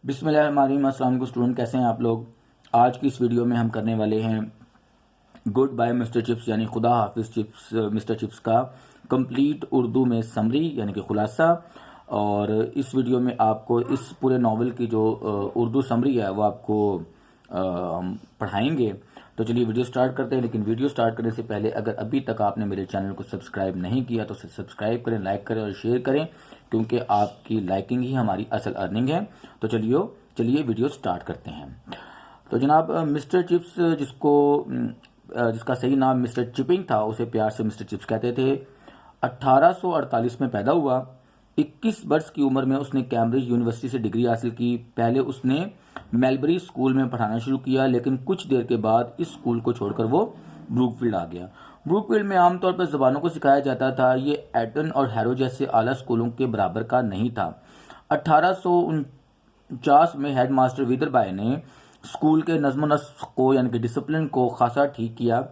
बिस्मिल्लाहिर्रहमानिर्रहीम। अस्सलाम वालेकुम स्टूडेंट, कैसे हैं आप लोग। आज की इस वीडियो में हम करने वाले हैं गुड बाय मिस्टर चिप्स यानी खुदा हाफिज चिप्स मिस्टर चिप्स का कंप्लीट उर्दू में समरी यानी कि खुलासा। और इस वीडियो में आपको इस पूरे नावल की जो उर्दू समरी है वो आपको हम पढ़ाएंगे। तो चलिए वीडियो स्टार्ट करते हैं। लेकिन वीडियो स्टार्ट करने से पहले अगर अभी तक आपने मेरे चैनल को सब्सक्राइब नहीं किया तो सब्सक्राइब करें, लाइक करें और शेयर करें, क्योंकि आपकी लाइकिंग ही हमारी असल अर्निंग है। तो चलिए वीडियो स्टार्ट करते हैं। तो जनाब मिस्टर चिप्स जिसका सही नाम मिस्टर चिपिंग था, उसे प्यार से मिस्टर चिप्स कहते थे। 1848 में पैदा हुआ। 21 वर्ष की उम्र में उसने कैम्ब्रिज यूनिवर्सिटी से डिग्री हासिल की। पहले उसने मेलबरी स्कूल में पढ़ाना शुरू किया, लेकिन कुछ देर के बाद इस स्कूल को छोड़कर वो ब्रूकफील्ड आ गया। ब्रूकफील्ड में आमतौर पर जबानों को सिखाया जाता था। ये एटन और हैरो जैसे आला स्कूलों के बराबर का नहीं था। 1849 में हेडमास्टर विदरबाई ने स्कूल के नज़्म नस्क को यानी कि डिसिप्लिन को खासा ठीक किया।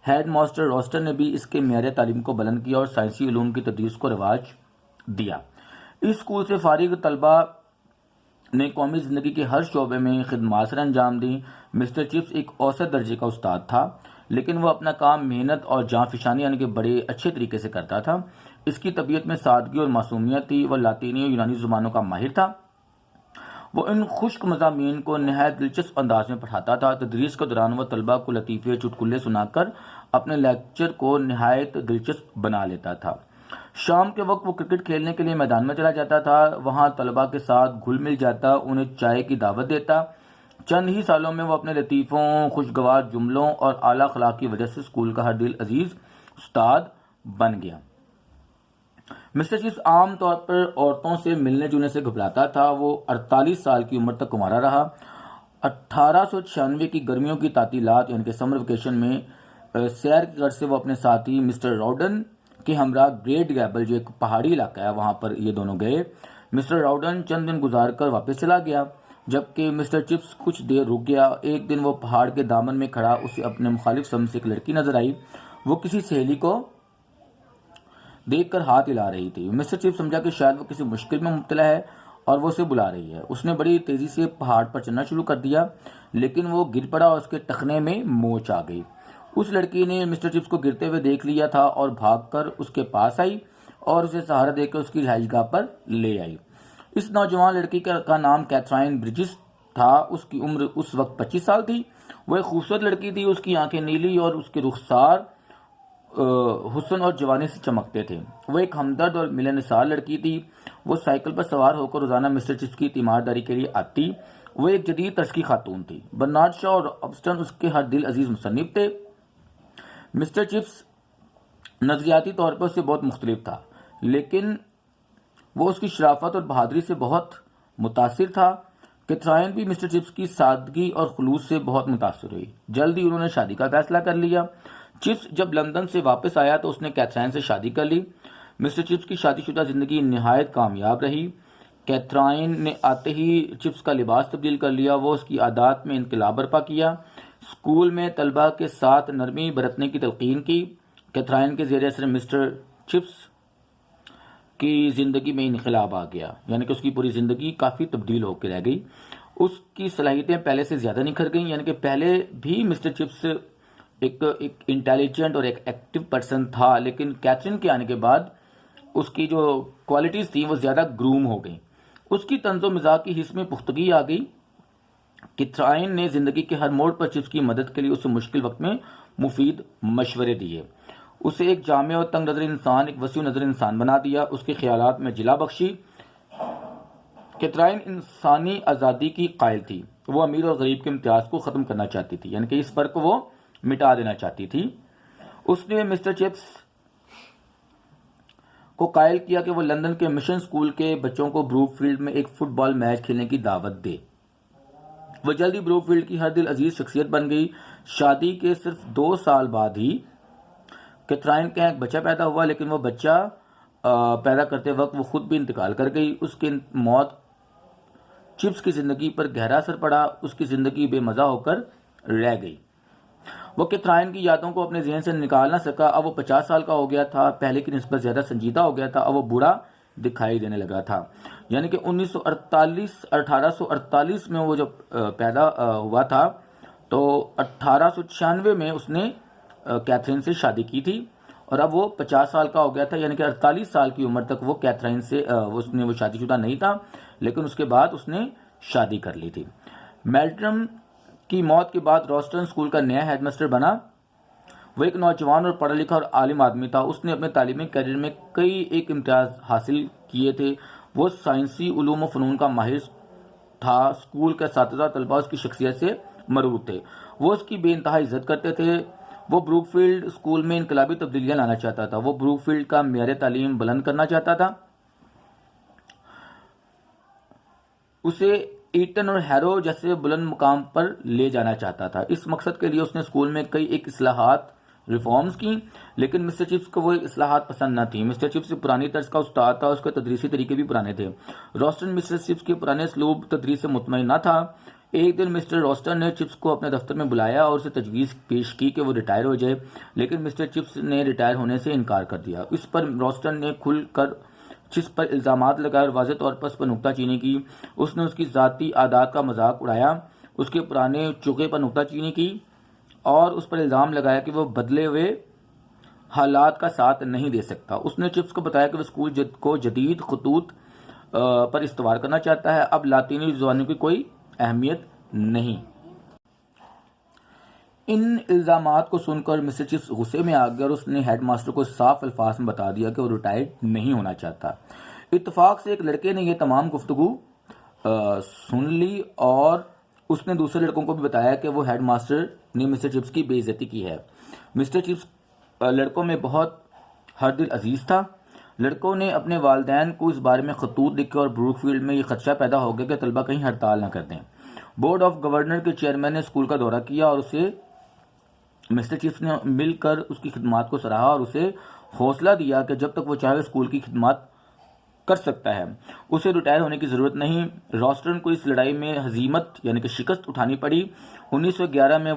हेड मास्टर रोस्टर ने भी इसके मेयार तालीम को बुलंद किया और साइंसी उलूम की तदरीस को रवाज दिया। इस स्कूल से फारिग तलबा ने कौमी ज़िंदगी के हर शोबे में खिदमात अंजाम दी। मिस्टर चिप्स एक औसत दर्जे का उस्ताद था, लेकिन वह अपना काम मेहनत और जाँफिशानी यानी कि बड़े अच्छे तरीके से करता था। इसकी तबीयत में सादगी और मासूमियत थी। वह लातीनी और यूनानी ज़ुबानों का माहिर था। वो इन खुश्क मज़ामीन को नहायत दिलचस्प अंदाज में पढ़ाता था। तदरीस के दौरान वह तलबा को लतीफ़े चुटकुले सुनाकर अपने लेक्चर को नहायत दिलचस्प बना लेता था। शाम के वक्त वो क्रिकेट खेलने के लिए मैदान में चला जाता था। वहाँ तलबा के साथ घुल मिल जाता, उन्हें चाय की दावत देता। चंद ही सालों में वो अपने लतीफ़ों, खुशगवार जुमलों और आला अखलाक की वजह से स्कूल का हर दिल अजीज उस्ताद बन गया। मिस्टर चिप्स आम तौर पर औरतों से मिलने जुलने से घबराता था। वो 48 साल की उम्र तक कुंवारा रहा। 1896 की गर्मियों की तातीलात यानी कि समर वेकेशन में सैर की गर्ज से वो अपने साथी मिस्टर राउडन के हमरा ग्रेट गैबल, जो एक पहाड़ी इलाका है, वहां पर ये दोनों गए। मिस्टर राउडन चंद दिन गुजार कर वापस चला गया, जबकि मिस्टर चिप्स कुछ देर रुक गया। एक दिन वो पहाड़ के दामन में खड़ा उसे अपने मुखालिफ समूह से एक लड़की नजर आई। वो किसी सहेली को देखकर हाथ हिला रही थी। मिस्टर चिप्स समझा कि शायद वो किसी मुश्किल में मुब्तला है और वो उसे बुला रही है। उसने बड़ी तेजी से पहाड़ पर चढ़ना शुरू कर दिया, लेकिन वो गिर पड़ा और उसके टखने में मोच आ गई। उस लड़की ने मिस्टर चिप्स को गिरते हुए देख लिया था और भागकर उसके पास आई और उसे सहारा देकर उसकी रिहाइशगाह पर ले आई। इस नौजवान लड़की का नाम कैथराइन ब्रिजिस था। उसकी उम्र उस वक्त 25 साल थी। वह एक खूबसूरत लड़की थी। उसकी आंखें नीली और उसके रुखसार हुस्न और जवानी से चमकते थे। वो एक हमदर्द और मिलनसार लड़की थी। वो साइकिल पर सवार होकर रोजाना मिस्टर चिप्स की तीमारदारी के लिए आती। वो एक जदीद तर्ज की खातून थी। बर्नार्ड शॉ और ऑब्स्टन उसके हर दिल अजीज मुसन्निफ थे। मिस्टर चिप्स नजरियाती तौर पर उससे बहुत मुख्तलिफ था, लेकिन वो उसकी शराफत और बहादुरी से बहुत मुतासिर था। कैथराइन भी मिस्टर चिप्स की सादगी और खुलूस से बहुत मुतासिर हुई। जल्द ही उन्होंने शादी का फैसला कर लिया। चिप्स जब लंदन से वापस आया तो उसने कैथराइन से शादी कर ली। मिस्टर चिप्स की शादीशुदा जिंदगी निहायत कामयाब रही। कैथराइन ने आते ही चिप्स का लिबास तब्दील कर लिया। वो उसकी आदत में इनकलाब बर्पा किया। स्कूल में तलबा के साथ नरमी बरतने की तलकीन की। कैथराइन के ज़ेर असर मिस्टर चिप्स की जिंदगी में इनकलाब आ गया, यानी कि उसकी पूरी जिंदगी काफ़ी तब्दील होकर रह गई। उसकी सलाहियतें पहले से ज़्यादा निखर गई। यानी कि पहले भी मिस्टर चिप्स एक इंटेलिजेंट और एक एक्टिव पर्सन था, लेकिन कैथरीन के आने के बाद उसकी जो क्वालिटीज़ थी वो ज़्यादा ग्रूम हो गई। उसकी तंज़ो मिजाज की हिस्स में पुख्तगी आ गई। कैथरीन ने ज़िंदगी के हर मोड़ पर चिप्स की मदद के लिए उसे मुश्किल वक्त में मुफीद मशवरे दिए। उसे एक जामे और तंग नज़र इंसान, एक वसी नज़र इंसान बना दिया। उसके ख्यालात में जिला बख्शी। कैथरीन इंसानी आज़ादी की कायल थी। वो अमीर और गरीब के इम्तियाज़ को ख़त्म करना चाहती थी, यानी कि इस फर्क को वो मिटा देना चाहती थी। उसने मिस्टर चिप्स को कायल किया कि वो लंदन के मिशन स्कूल के बच्चों को ब्रूकफील्ड में एक फुटबॉल मैच खेलने की दावत दे। वो जल्दी ब्रूकफील्ड की हर दिल अजीज शख्सियत बन गई। शादी के सिर्फ 2 साल बाद ही कैथराइन का एक बच्चा पैदा हुआ, लेकिन वो बच्चा पैदा करते वक्त वो खुद भी इंतकाल कर गई। उसकी मौत चिप्स की जिंदगी पर गहरा असर पड़ा। उसकी जिंदगी बेमजा होकर रह गई। वो कैथराइन की यादों को अपने जहन से निकाल ना सका। अब वो 50 साल का हो गया था, पहले की निस्बत ज्यादा संजीदा हो गया था। अब वो बूढ़ा दिखाई देने लगा था। यानी कि 1848 में वो जब पैदा हुआ था, तो 1896 में उसने कैथरीन से शादी की थी, और अब वो 50 साल का हो गया था। यानी कि 48 साल की उम्र तक वो कैथरीन से उसने वो शादीशुदा नहीं था, लेकिन उसके बाद उसने शादी कर ली थी। मेल्ट्रम की मौत के बाद रॉस्टन स्कूल का नया हेडमास्टर बना। वो एक नौजवान और पढ़ा लिखा और आलिम आदमी था। उसने अपने तालीमी कैरियर में कई एक इम्तियाज हासिल किए थे। वो साइंसी उलूम व फ़नून का माहिर था। स्कूल के असातिज़ा तलबा उसकी शख्सियत से मरूर थे। वो उसकी बेइंतहा इज्जत करते थे। वो ब्रूकफील्ड स्कूल में इनकलाबी तब्दीलियां लाना चाहता था। वो ब्रूकफील्ड का मेयार तालीम बुलंद करना चाहता था। उसे ईटन और हैरो जैसे बुलंद मुकाम पर ले जाना चाहता था। इस मकसद के लिए उसने स्कूल में कई एक इस्लाहात रिफॉर्म्स की, लेकिन मिस्टर चिप्स को वो इस्लाहात पसंद न थी। मिस्टर चिप्स पुरानी तर्ज का उस्ताद था, उसके तदरीसी तरीके भी पुराने थे। रोस्टन मिस्टर चिप्स के पुराने स्लूब तदरीस से मुतमईन न था। एक दिन मिस्टर रोस्टन ने चिप्स को अपने दफ्तर में बुलाया और उसे तजवीज़ पेश की कि वो रिटायर हो जाए, लेकिन मिस्टर चिप्स ने रिटायर होने से इनकार कर दिया। इस पर रोस्टन ने खुलकर चिप्स पर इल्ज़ामात लगाए और वाज़ेह तौर पर उस पर नुक्ताचीनी की। उसने उसकी ज़ाती आदात का मजाक उड़ाया, उसके पुराने चुके पर नुक्ताचीनी की और उस पर इल्ज़ाम लगाया कि वो बदले हुए हालात का साथ नहीं दे सकता। उसने चिप्स को बताया कि वह स्कूल को जदीद खतूत पर इस्तवार करना चाहता है। अब लातीनी ज़ुबानों की कोई अहमियत नहीं। इन इल्ज़ामात को सुनकर मिस्टर चिप्स गुस्से में आ गया और उसने हेडमास्टर को साफ अल्फाज में बता दिया कि वो रिटायर्ड नहीं होना चाहता। इत्तेफाक से एक लड़के ने यह तमाम गुफ्तगू सुन ली और उसने दूसरे लड़कों को भी बताया कि वो हेडमास्टर ने मिस्टर चिप्स की बेइज्जती की है। मिस्टर चिप्स लड़कों में बहुत हरदिल अजीज था। लड़कों ने अपने वालिदैन को इस बारे में खतूत लिखे और ब्रूकफील्ड में ये खदशा पैदा हो गया कि तलबा कहीं हड़ताल न कर दें। बोर्ड ऑफ गवर्नर के चेयरमैन ने स्कूल का दौरा किया और उसे मिस्टर चिप्स ने मिलकर उसकी खिदमात को सराहा और उसे हौसला दिया कि जब तक वो चाहे स्कूल की खिदमत कर सकता है, उसे रिटायर होने की ज़रूरत नहीं। रोस्टन को इस लड़ाई में हजीमत यानी कि शिकस्त उठानी पड़ी। 1911 में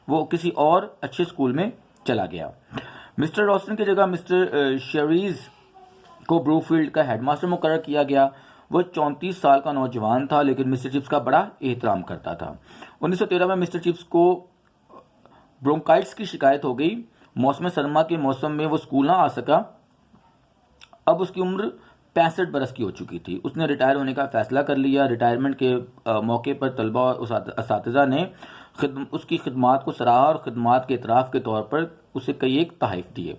वो किसी और अच्छे स्कूल में चला गया। मिस्टर रोस्टन की जगह मिस्टर शेरीज को ब्रूकफील्ड का हेडमास्टर मुकर्रर किया गया। वो 34 साल का नौजवान था, लेकिन मिस्टर चिप्स का बड़ा एहतराम करता था। 1913 में मिस्टर चिप्स को ब्रोंकाइटिस की शिकायत हो गई। मौसम सरमा के मौसम में वो स्कूल ना आ सका। अब उसकी उम्र 65 बरस की हो चुकी थी। उसने रिटायर होने का फैसला कर लिया। रिटायरमेंट के मौके पर तलबा और असातिज़ा ने उसकी खिदमात को सराहा और खिदमात के इतराफ़ के तौर पर उसे कई एक तोहफ़े दिए।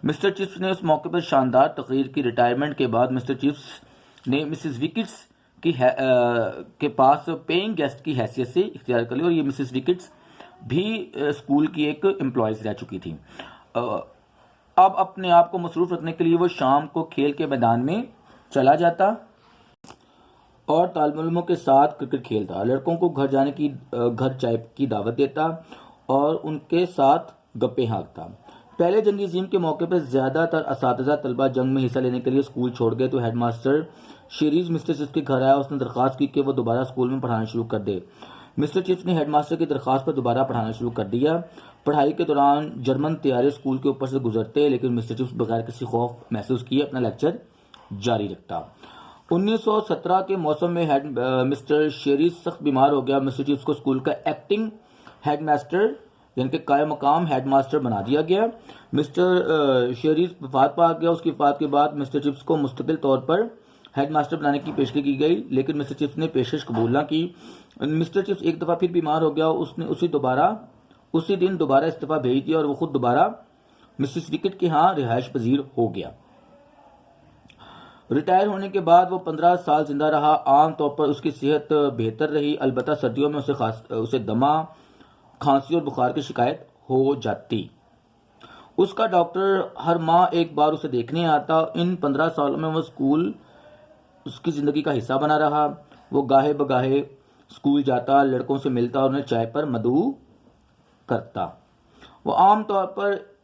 मिस्टर चिप्स ने उस मौके पर शानदार तकरीर की। रिटायरमेंट के बाद मिस्टर चिप्स ने मिसेस विकेट्स के पास पेइंग गेस्ट की हैसियत से इख्तियार कर ली और ये मिसेस विकेट्स भी स्कूल की एक एम्प्लॉयज़ रह चुकी थी। अब अपने आप को मसरूफ़ रखने के लिए वो शाम को खेल के मैदान में चला जाता और तालिब-इल्मों के साथ क्रिकेट खेलता। लड़कों को घर चाय की दावत देता और उनके साथ गप्पे हाँकता। पहले जंगी अज़ीम के मौके पर ज़्यादातर असातिज़ा तलबा जंग में हिस्सा लेने के लिए स्कूल छोड़ गए, तो हेडमास्टर शेरीज मिस्टर चिप्स के घर आया। उसने दरख्वास्त की कि वो दोबारा स्कूल में पढ़ाना शुरू कर दे। मिस्टर चिप्स ने हेडमास्टर की दरख्वास्त पर दोबारा पढ़ाना शुरू कर दिया। पढ़ाई के दौरान जर्मन तैयारे स्कूल के ऊपर से गुजरते, लेकिन मिस्टर चिप्स बगैर किसी खौफ महसूस किए अपना लेक्चर जारी रखता। 1917 के मौसम में मिस्टर शेरीज सख्त बीमार हो गया। मिस्टर चिप्स को स्कूल का एक्टिंग हेडमास्टर यानी कि कायम मकाम हेडमास्टर बना दिया गया। मिस्टर शेरीज वफात पा गया। उसकी वफात के बाद मिस्टर चिप्स को मुस्तकिल तौर पर हेडमास्टर बनाने की पेशकश की गई, लेकिन मिस्टर चिप्स ने पेशकश कबूल न की। मिस्टर चिप्स एक दफ़ा फिर बीमार हो गया। उसने उसी दिन दोबारा इस्तीफ़ा भेज दिया और वो खुद दोबारा मिसेस विकेट के यहाँ रिहाइश पजीर हो गया। रिटायर होने के बाद वो 15 साल जिंदा रहा। आम तौर पर उसकी सेहत बेहतर रही, अलबत्ता सर्दियों में उसे दमा, खांसी और बुखार की शिकायत हो जाती। उसका डॉक्टर हर माह एक बार उसे देखने आता। इन 15 सालों में वो स्कूल उसकी ज़िंदगी का हिस्सा बना रहा। वो गाहे बगाहे स्कूल जाता, लड़कों से मिलता और उन्हें चाय पर मदऊ करता। वो आम तौर पर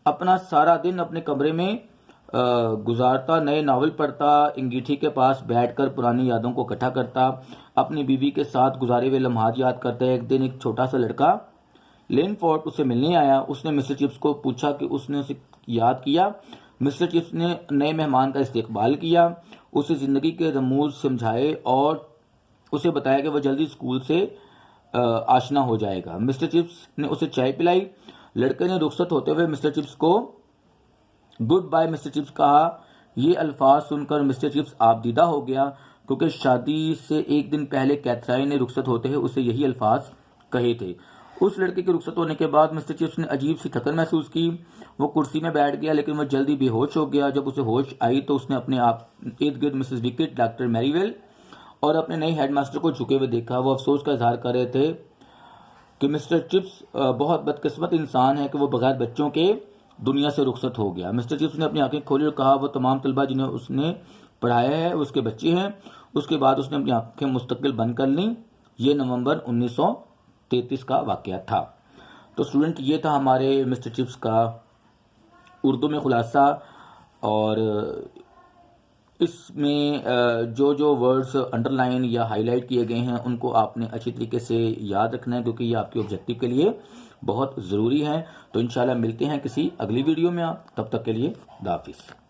अपना सारा दिन अपने कमरे में गुजारता, नए नावल पढ़ता, अंगीठी के पास बैठकर पुरानी यादों को इकट्ठा करता, अपनी बीवी के साथ गुजारे हुए लम्हात याद करता। एक दिन एक छोटा सा लड़का लेनफोर्ड उसे मिलने आया। उसने मिस्टर चिप्स को पूछा कि उसने उसे याद किया। मिस्टर चिप्स ने नए मेहमान का इस्तकबाल किया, उसे ज़िंदगी के रमूज समझाए और उसे बताया कि वह जल्दी स्कूल से आशना हो जाएगा। मिस्टर चिप्स ने उसे चाय पिलाई। लड़के ने रुखसत होते हुए मिस्टर चिप्स को गुड बाय मिस्टर चिप्स कहा। ये अल्फाज सुनकर मिस्टर चिप्स आपदीदा हो गया, क्योंकि शादी से एक दिन पहले कैथराइन ने रुखसत होते हुए उसे यही अल्फाज कहे थे। उस लड़के के रुखसत होने के बाद मिस्टर चिप्स ने अजीब सी थकन महसूस की। वो कुर्सी में बैठ गया, लेकिन वह जल्दी बेहोश हो गया। जब उसे होश आई तो उसने अपने आप इर्द गिर्द मिसेस विकेट, डॉक्टर मैरीवेल और अपने नए हेडमास्टर को झुके हुए देखा। वो अफसोस का इजहार कर रहे थे कि मिस्टर चिप्स बहुत बदकिस्मत इंसान है कि वो बगैर बच्चों के दुनिया से रुखसत हो गया। मिस्टर चिप्स ने अपनी आंखें खोली और कहा वो तमाम तलबा जिन्हें उसने पढ़ाया है उसके बच्चे हैं। उसके बाद उसने अपनी आंखें मुस्तकिल बंद कर लीं। ये नवंबर 1933 का वाक़या था। तो स्टूडेंट, ये था हमारे मिस्टर चिप्स का उर्दू में खुलासा। और इसमें जो जो वर्ड्स अंडरलाइन या हाईलाइट किए गए हैं उनको आपने अच्छी तरीके से याद रखना है, क्योंकि ये आपके ऑब्जेक्टिव के लिए बहुत ज़रूरी है। तो इंशाल्लाह मिलते हैं किसी अगली वीडियो में। आप तब तक के लिए खुदा हाफिज़।